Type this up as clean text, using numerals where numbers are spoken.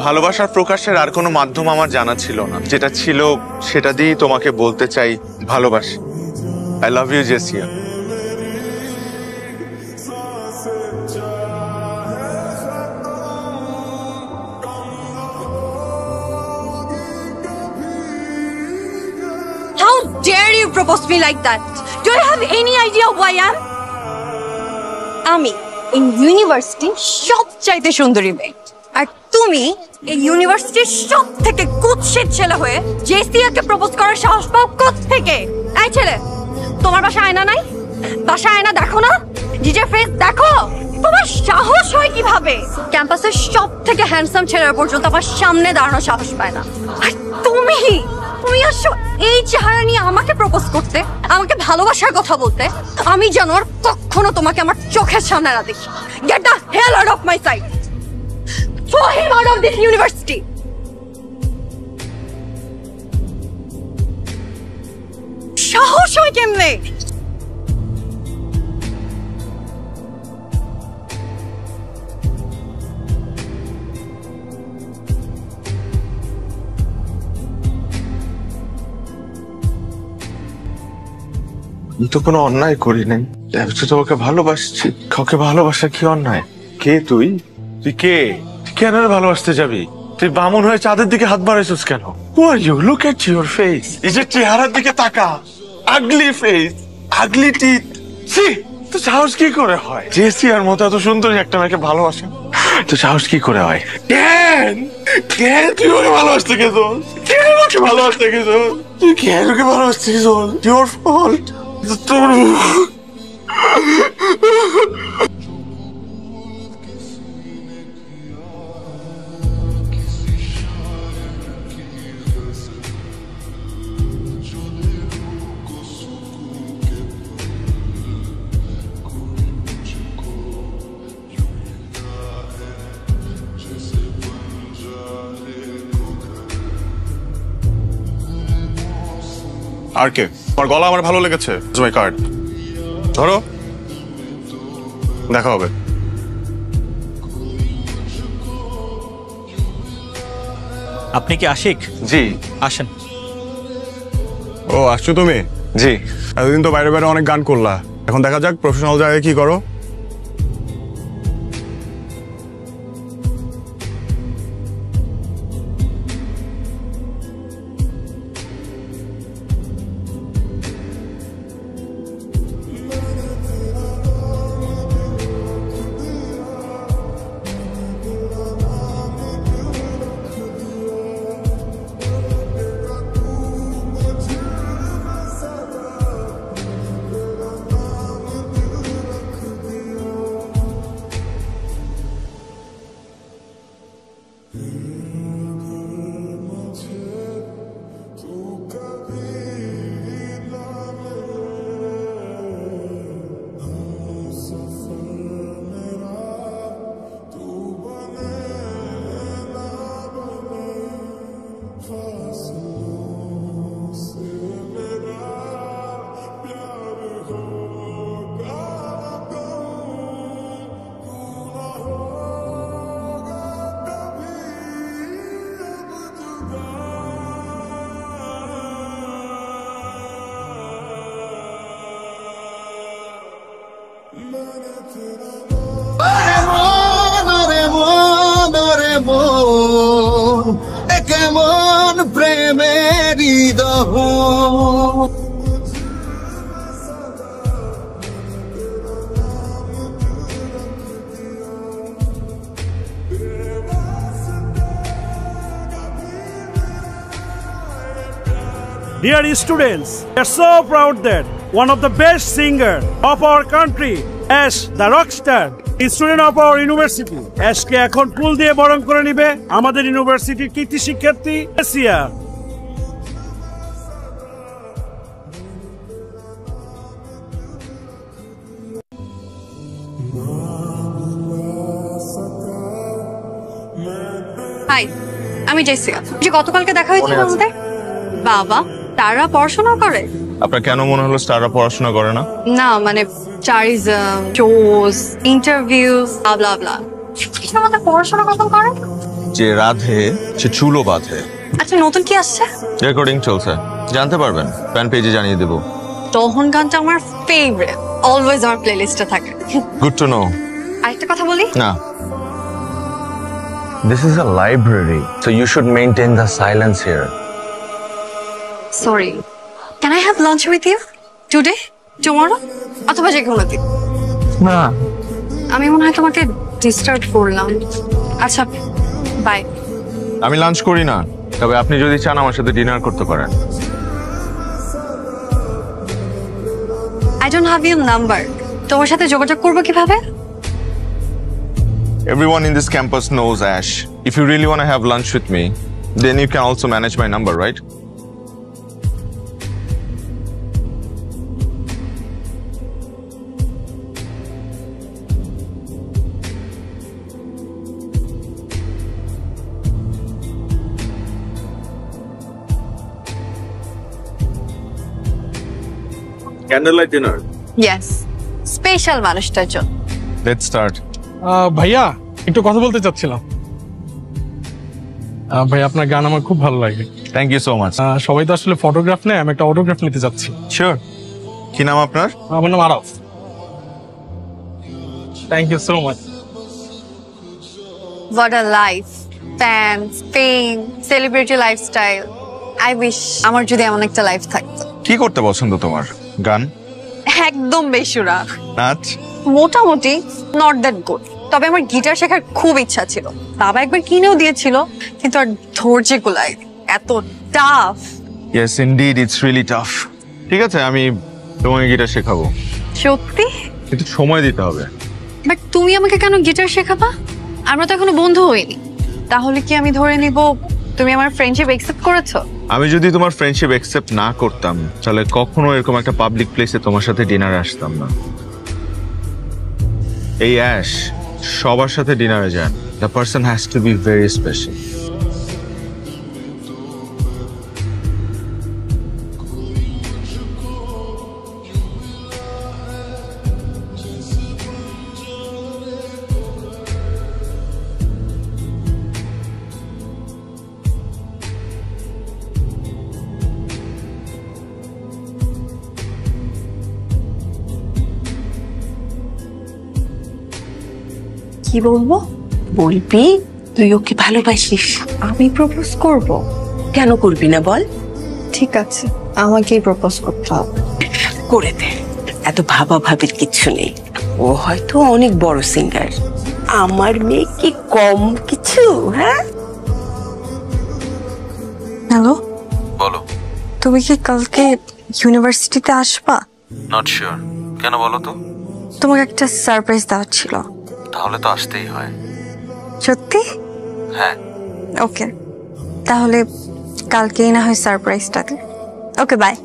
ভালোবাসার প্রকাশের আর কোনো মাধ্যম আমার জানা ছিল না, যেটা ছিল সেটা দিয়েই তোমাকে বলতে চাই ভালোবাসি। I love you Jessia. How dare you propose me like that? Do you have any idea who I am? আমি এই ইউনিভার্সিটির সবচাইতে সুন্দরী মেয়ে, আর তুমি এই ইউনিভার্সিটির সব থেকে কুৎসিত ছেলে হয়ে জেসিয়াকে প্রপোজ করার সাহস পাও কোত্থেকে? এই ছেলে, তোমার বাসায় আয়না নাই? বাসায় আয়না দেখো না? নিজের ফেস দেখো। তোমার সাহস হয় কিভাবে ক্যাম্পাসের সব থেকে হ্যান্ডসাম ছেলেরা পর্যন্ত আমার সামনে দাঁড়ানোর সাহস পায় না? আর তুমি তুমি আসো এই চেহারা নিয়ে আমাকে প্রপোজ করতে, আমাকে ভালোবাসার কথা বলতে। আমি যেন আর কখনো তোমাকে আমার চোখের সামনে না দেখি। Get the hell out of my sight. Throw him out of this university. সাহস হয় কেমনে? তো কোনো অন্যায় করি নাই, তোমাকে ভালোবাসছি। কাউকে ভালোবাসা কি অন্যায়? কে তুই? তুই কে? তুই কেন ভালোবাসতে যাবি? তুই বামুন হয়ে চাঁদের দিকে হাত বাড়াইছিস কেন? Who are you? Look at your face. এই যে চেহারার দিকে তাকা। আগলি ফেস, আগলি টিথ। ছি, তো সাহস কি করে হয় জেসিয়ার মতো এত সুন্দর একটা মেয়েকে ভালোবাসা? তো সাহস কি করে হয়? কেন কেন তুই ওকে ভালোবাসতে গেছিস? কেন ওকে ভালোবাসতে গেছিস? তুই কেন ওকে ভালোবাসতে গেছিস? Your fault. আর কে? আমার গলা আমার ভালো লেগেছে, মাই কার্ড ধরো, দেখা হবে। আপনি কি আশিক? জি। আসেন। ও আসছো তুমি? জি। এতদিন তো বাইরে বাইরে অনেক গান করলা, এখন দেখা যাক প্রফেশনাল জায়গায় কি করো। কেমন প্রেমেরই দহ Dear students, we are so proud that one of the best singers of our country, Ash, the rockstar, is student of our university. Ash কে এখন ফুল দিয়ে বরণ করে নিবে আমাদের ইউনিভার্সিটির কৃতি শিক্ষার্থী জেসিয়া। হাই, আমি জেসিয়া। যে গতকালকে দেখা হয়েছিল আমাদের, বাবা, তারা পড়াশোনা করে? আপনার কেন মনে হলো স্টাররা পড়াশোনা করে না? না মানে চারিজম, শোজ, ইন্টারভিউজ, ব্লা ব্লা। কিছু আমাদের পড়াশোনা কখন করে? যে রাধে সে চুলো বাঁধে। আচ্ছা, নতুন কি আসছে? রেকর্ডিং চলছে, জানতে পারবেন, ফ্যান পেজে জানিয়ে দেবো। তখন গানটা আমার ফেভারিট, অলওয়েজ আমার প্লেলিস্টে থাকে। Good to know. আরেকটা কথা বলি, না, This is a library, so you should maintain the silence here. Sorry, can I have lunch with you today, tomorrow, অথবা যে কোনো দিন? না, আমি মনে হয় তোমাকে ডিস্টার্ব করলাম। আচ্ছা, বাই। আমি লাঞ্চ করি না, তবে আপনি যদি চান আমার সাথে ডিনার করতে পারেন। I don't have your number. তোমার সাথে যোগাযোগ করবো কিভাবে? Everyone in this campus knows Ash. If you really want to have lunch with me, then you can also manage my number, right? candlelight dinner. Yes, special মানুষটার জন্য। Let's start. ভাইয়া একটু কথা বলতে চাচ্ছিলাম। ভাই আপনার গান আমার খুব ভালো লাগে। Thank you so much. সবাই তো আসলে ফটোগ্রাফ নেয়, আমি একটা অটোগ্রাফ নিতে যাচ্ছি। Sure. কি নাম আপনার? আমার নাম Araf. Thank you so much. What a life, fans, fame, celebrity lifestyle. I wish আমার যদি এমন একটা লাইফ থাকতো। কি করতে পছন্দ তোমার? গান, একদম বেসুরা, নাচ? মোটামুটি, নট দ্যাট গুড। তবে আমার গিটার শেখার খুব ইচ্ছা ছিল, বাবা একবার কিনেও দিয়েছিল, কিন্তু আর ধৈর্য কুলায়, এত tough. Yes, indeed, it's really tough. ঠিক আছে, আমি তোমাকে গিটার শেখাবো, সত্যি? কিন্তু সময় দিতে হবে। বাট তুমি আমাকে কেন গিটার শেখাবা? আমরা তো এখনো বন্ধু হইনি। তাহলে কি আমি ধরে নিব তুমি আমার ফ্রেন্ডশিপ একসেপ্ট করেছো? আমি যদি তোমার ফ্রেন্ডশিপ অ্যাকসেপ্ট না করতাম, তাহলে কখনো এরকম একটা পাবলিক প্লেসে তোমার সাথে ডিনারে আসতাম না। এই অ্যাশ সবার সাথে ডিনারে যায়, the person has to be very special. কি বলবো? বলবি তুই ওকে ভালোবাসিস। আমি প্রপোজ করব? কেন করবি না বল? ঠিক আছে, আমাকেই প্রপোজ করতে হবে। করে দে, এত ভাবা ভাবির কিচ্ছু নেই। ও হয়তো অনেক বড় সিঙ্গার, আমার মেয়ে কি কম কিছু? হ্যাঁ, হ্যালো, বলো। তুমি কি কালকে ইউনিভার্সিটিতে আসবা? নট শিওর, কেন বলো তো? তোমাকে একটা সারপ্রাইজ দেওয়ার ছিল। তাহলে তো আসতেই হয়। সত্যি? হ্যাঁ। ওকে, তাহলে কালকেই না হয় সারপ্রাইজটা। ওকে, বাই।